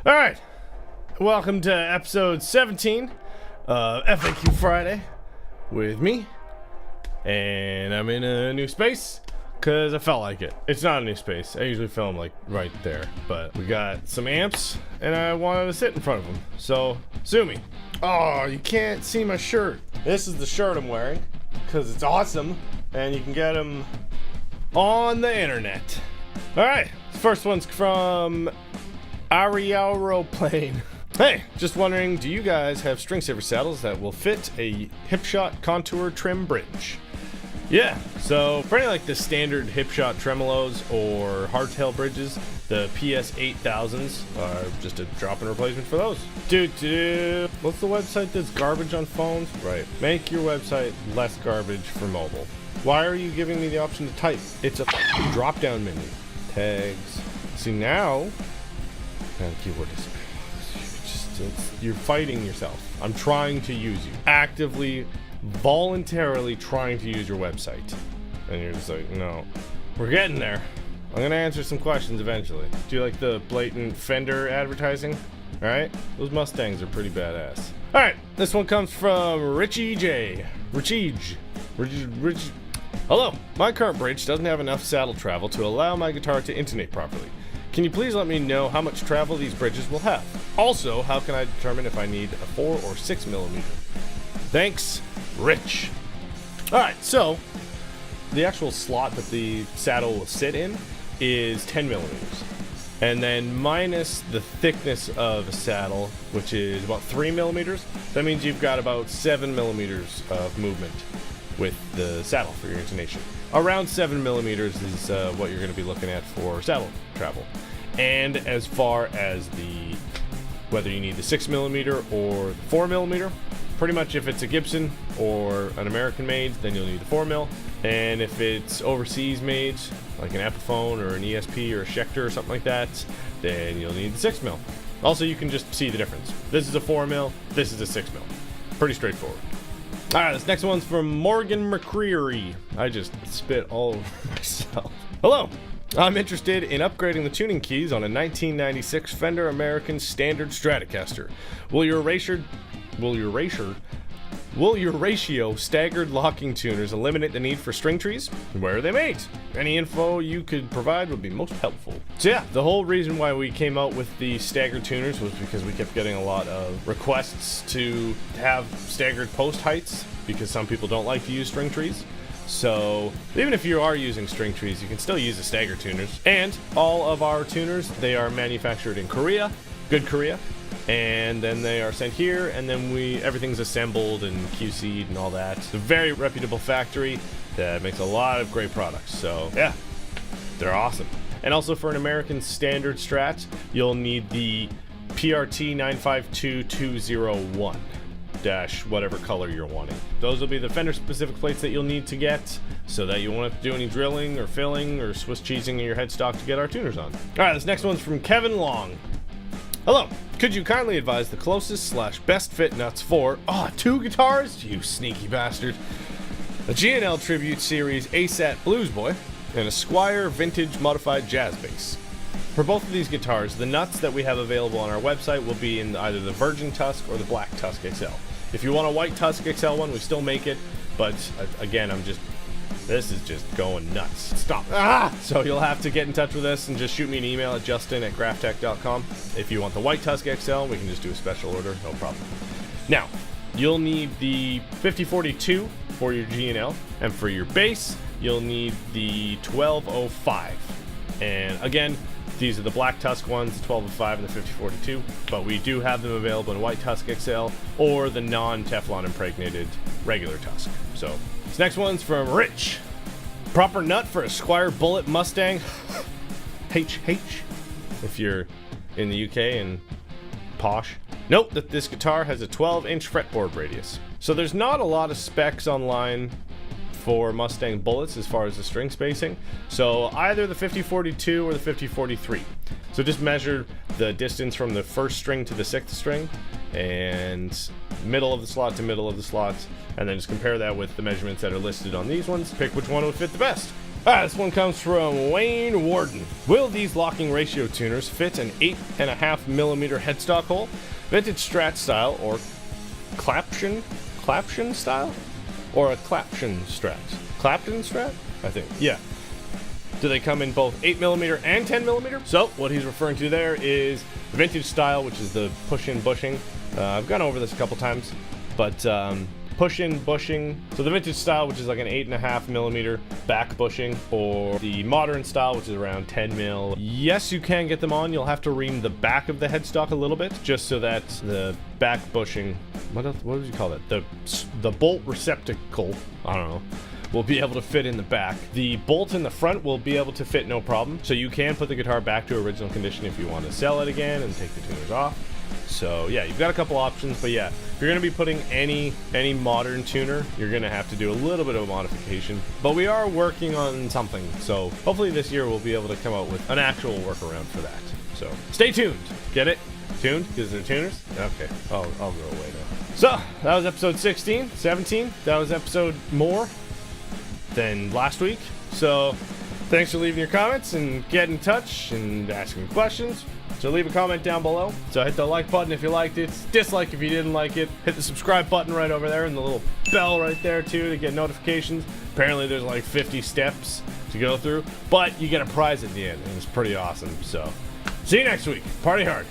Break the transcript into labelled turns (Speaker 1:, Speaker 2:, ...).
Speaker 1: All right, welcome to episode 17 of FAQ Friday with me, and I'm in a new space because I felt like it. It's not a new space. I usually film like right there, but we got some amps and I wanted to sit in front of them, so sue me. Oh, you can't see my shirt. This is the shirt I'm wearing because it's awesome and you can get them on the internet. All right, this first one's from Plane. Hey, just wondering, do you guys have string saver saddles that will fit a Hipshot contour trim bridge? Yeah, so for any like the standard Hipshot tremolos or hardtail bridges, the PS 8000s are just a drop-in replacement for those. What's the website that's garbage on phones? Right, make your website less garbage for mobile. Why are you giving me the option to type? It's a drop-down menu. Tags. See now, keyword is you're fighting yourself. I'm trying to use you. Actively, voluntarily trying to use your website. And you're just like, no. We're getting there. I'm gonna answer some questions eventually. Do you like the blatant Fender advertising? Alright? Those Mustangs are pretty badass. Alright, this one comes from Richie J. Hello, my current bridge doesn't have enough saddle travel to allow my guitar to intonate properly. Can you please let me know how much travel these bridges will have? Also, how can I determine if I need a 4 or 6 millimeter? Thanks, Rich. Alright, so the actual slot that the saddle will sit in is 10 millimeters. And then minus the thickness of a saddle, which is about 3 millimeters, that means you've got about 7 millimeters of movement with the saddle for your intonation. Around 7 millimeters is what you're going to be looking at for saddle travel. And as far as whether you need the 6 millimeter or the 4 millimeter, pretty much if it's a Gibson or an American made, then you'll need the 4 mil. And if it's overseas made, like an Epiphone or an ESP or a Schecter or something like that, then you'll need the 6 mil. Also, you can just see the difference. This is a 4 mil, this is a 6 mil. Pretty straightforward. Alright, this next one's from Morgan McCreary. I just spit all over myself. Hello, I'm interested in upgrading the tuning keys on a 1996 Fender American Standard Stratocaster. Will your ratio staggered locking tuners eliminate the need for string trees? Where are they made? Any info you could provide would be most helpful. So yeah, the whole reason why we came out with the staggered tuners was because we kept getting a lot of requests to have staggered post heights because some people don't like to use string trees. So even if you are using string trees, you can still use the stagger tuners. And all of our tuners, they are manufactured in Korea, good Korea. And then they are sent here, and then everything's assembled and QC'd and all that. It's a very reputable factory that makes a lot of great products. So yeah, they're awesome. And also for an American Standard Strat, you'll need the PRT 952201 dash whatever color you're wanting. Those will be the Fender specific plates that you'll need to get so that you won't have to do any drilling or filling or Swiss cheesing in your headstock to get our tuners on. All right, this next one's from Kevin Long. Hello, could you kindly advise the closest / best fit nuts for 2 guitars, you sneaky bastard, a G&L Tribute Series ASAT Blues Boy, and a Squier Vintage Modified Jazz Bass. For both of these guitars, the nuts that we have available on our website will be in either the Virgin Tusk or the Black Tusk XL. If you want a White Tusk XL one, we still make it, but again, this is just going nuts. Stop. So you'll have to get in touch with us and just shoot me an email at justin@graphtech.com. If you want the White Tusk XL, we can just do a special order, no problem. Now, you'll need the 5042 for your G&L, and for your bass, you'll need the 1205. And again, these are the Black Tusk ones, the 1205 and the 5042, but we do have them available in White Tusk XL or the non-Teflon impregnated regular Tusk. So this next one's from Rich. Proper nut for a Squier Bullet Mustang HH if you're in the UK and posh. Note that this guitar has a 12-inch fretboard radius. So there's not a lot of specs online for Mustang bullets as far as the string spacing. So either the 5042 or the 5043. So just measure the distance from the first string to the sixth string and middle of the slot to middle of the slot, and then just compare that with the measurements that are listed on these ones. Pick which one would fit the best. This one comes from Wayne Warden. Will these locking ratio tuners fit an 8.5mm headstock hole, vintage Strat style, or Clapton style? Or a Clapton Strat? Clapton Strat? I think. Yeah. Do they come in both 8mm and 10mm? So, what he's referring to there is the vintage style, which is the push-in bushing. I've gone over this a couple times, but push-in bushing. So the vintage style, which is like an 8.5mm back bushing, or the modern style, which is around 10mm. Yes, you can get them on. You'll have to ream the back of the headstock a little bit, just so that the back bushing, what did you call that? The bolt receptacle, I don't know, will be able to fit in the back. The bolt in the front will be able to fit no problem. So you can put the guitar back to original condition if you want to sell it again and take the tuners off. So yeah, you've got a couple options, but yeah, if you're going to be putting any modern tuner, you're going to have to do a little bit of a modification. But we are working on something, so hopefully this year we'll be able to come out with an actual workaround for that. So stay tuned. Get it? Tuned? Because they're tuners? Okay, I'll go away now. So that was episode 16, 17. That was episode more than last week. So thanks for leaving your comments and getting in touch and asking questions. So leave a comment down below. So hit the like button if you liked it, dislike if you didn't like it, hit the subscribe button right over there and the little bell right there too to get notifications. Apparently there's like 50 steps to go through, but you get a prize at the end and it's pretty awesome. So see you next week. Party hard.